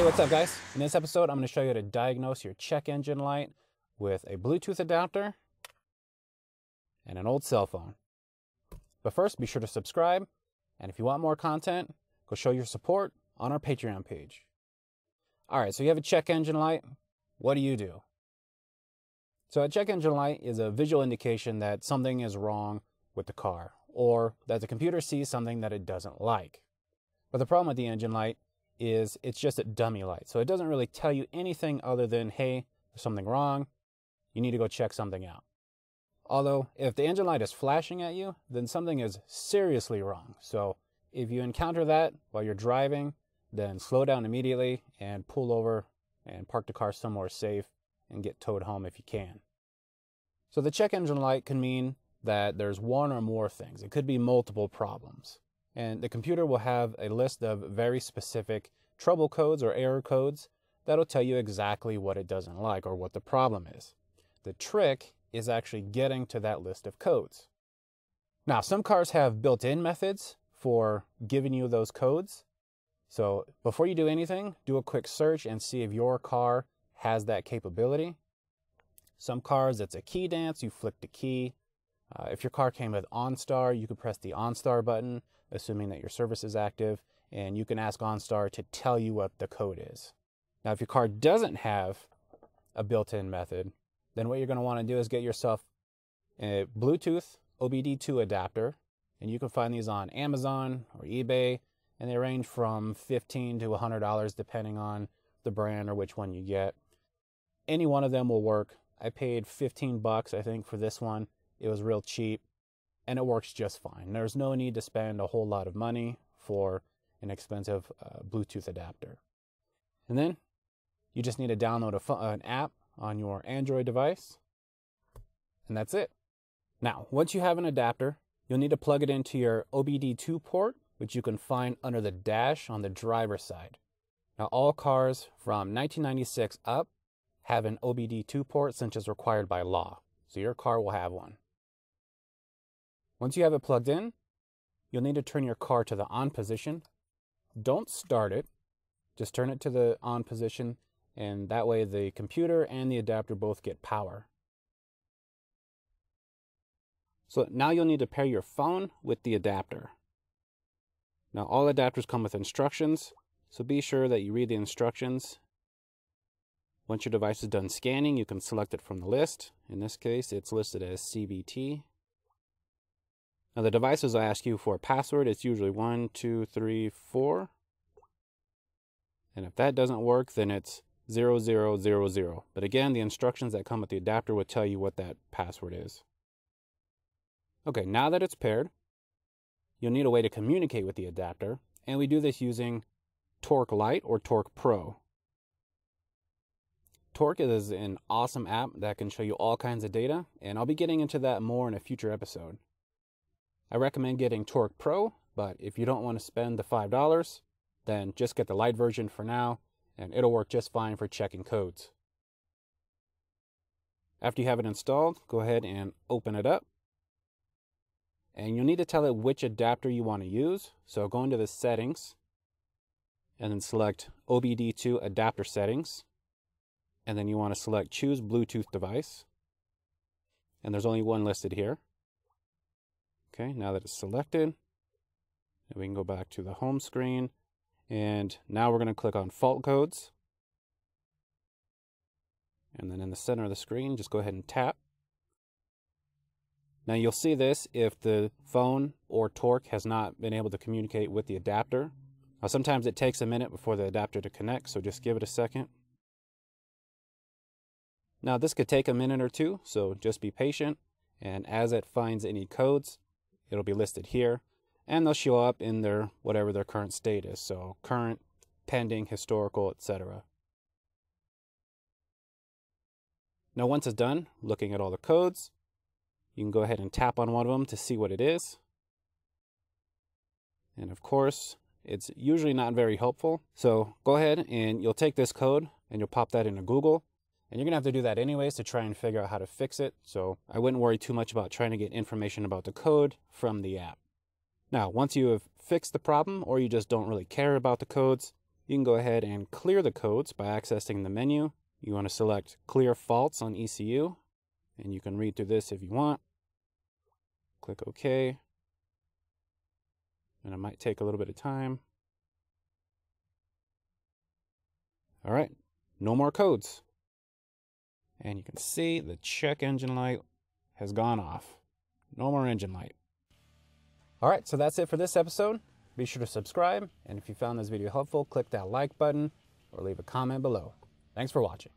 what's up guys? In this episode, I'm going to show you how to diagnose your check engine light with a Bluetooth adapter and an old cell phone. But first, be sure to subscribe, and if you want more content, go show your support on our Patreon page. Alright, so you have a check engine light. What do? So a check engine light is a visual indication that something is wrong with the car, or that the computer sees something that it doesn't like. But the problem with the engine light is it's just a dummy light. So it doesn't really tell you anything other than, hey, there's something wrong. You need to go check something out. Although, if the engine light is flashing at you, then something is seriously wrong. So if you encounter that while you're driving, then slow down immediately and pull over and park the car somewhere safe and get towed home if you can. So the check engine light can mean that there's one or more things. It could be multiple problems. And the computer will have a list of very specific trouble codes or error codes that'll tell you exactly what it doesn't like or what the problem is. The trick is actually getting to that list of codes. Now, some cars have built-in methods for giving you those codes. So before you do anything, do a quick search and see if your car has that capability. Some cars, it's a key dance. You flick the key. If your car came with OnStar, you could press the OnStar button, assuming that your service is active, and you can ask OnStar to tell you what the code is. Now, if your car doesn't have a built-in method, then what you're going to want to do is get yourself a Bluetooth OBD2 adapter, and you can find these on Amazon or eBay, and they range from $15 to $100 depending on the brand or which one you get. Any one of them will work. I paid 15 bucks, I think, for this one. It was real cheap, and it works just fine. There's no need to spend a whole lot of money for an expensive Bluetooth adapter. And then you just need to download an app on your Android device, and that's it. Now, once you have an adapter, you'll need to plug it into your OBD2 port, which you can find under the dash on the driver's side. Now, all cars from 1996 up have an OBD2 port since it's required by law, so your car will have one. Once you have it plugged in, you'll need to turn your car to the on position. Don't start it, just turn it to the on position, and that way the computer and the adapter both get power. So now you'll need to pair your phone with the adapter. Now all adapters come with instructions, so be sure that you read the instructions. Once your device is done scanning, you can select it from the list. In this case, it's listed as CBT. Now the devices will ask you for a password. It's usually 1, 2, 3, 4. And if that doesn't work, then it's 0000. But again, the instructions that come with the adapter will tell you what that password is. Okay, now that it's paired, you'll need a way to communicate with the adapter. And we do this using Troque Lite or Troque Pro. Troque is an awesome app that can show you all kinds of data, and I'll be getting into that more in a future episode. I recommend getting Troque Pro, but if you don't want to spend the $5, then just get the Lite version for now, and it'll work just fine for checking codes. After you have it installed, go ahead and open it up. And you'll need to tell it which adapter you want to use. So go into the settings, and then select OBD2 adapter settings. And then you want to select choose Bluetooth device. And there's only one listed here. Okay, now that it's selected, we can go back to the home screen, and now we're going to click on fault codes. And then in the center of the screen, just go ahead and tap. Now you'll see this if the phone or Troque has not been able to communicate with the adapter. Now sometimes it takes a minute before the adapter to connect, so just give it a second. Now this could take a minute or two, so just be patient, and as it finds any codes, it'll be listed here, and they'll show up in their whatever their current state is. So current, pending, historical, etc. Now once it's done looking at all the codes, you can go ahead and tap on one of them to see what it is. And of course, it's usually not very helpful. So go ahead and you'll take this code and you'll pop that into Google. And you're going to have to do that anyways to try and figure out how to fix it. So I wouldn't worry too much about trying to get information about the code from the app. Now, once you have fixed the problem, or you just don't really care about the codes, you can go ahead and clear the codes by accessing the menu. You want to select Clear Faults on ECU, and you can read through this if you want. Click OK. And it might take a little bit of time. All right, no more codes. And you can see the check engine light has gone off. No more engine light. All right, so that's it for this episode. Be sure to subscribe, and if you found this video helpful, click that like button or leave a comment below. Thanks for watching.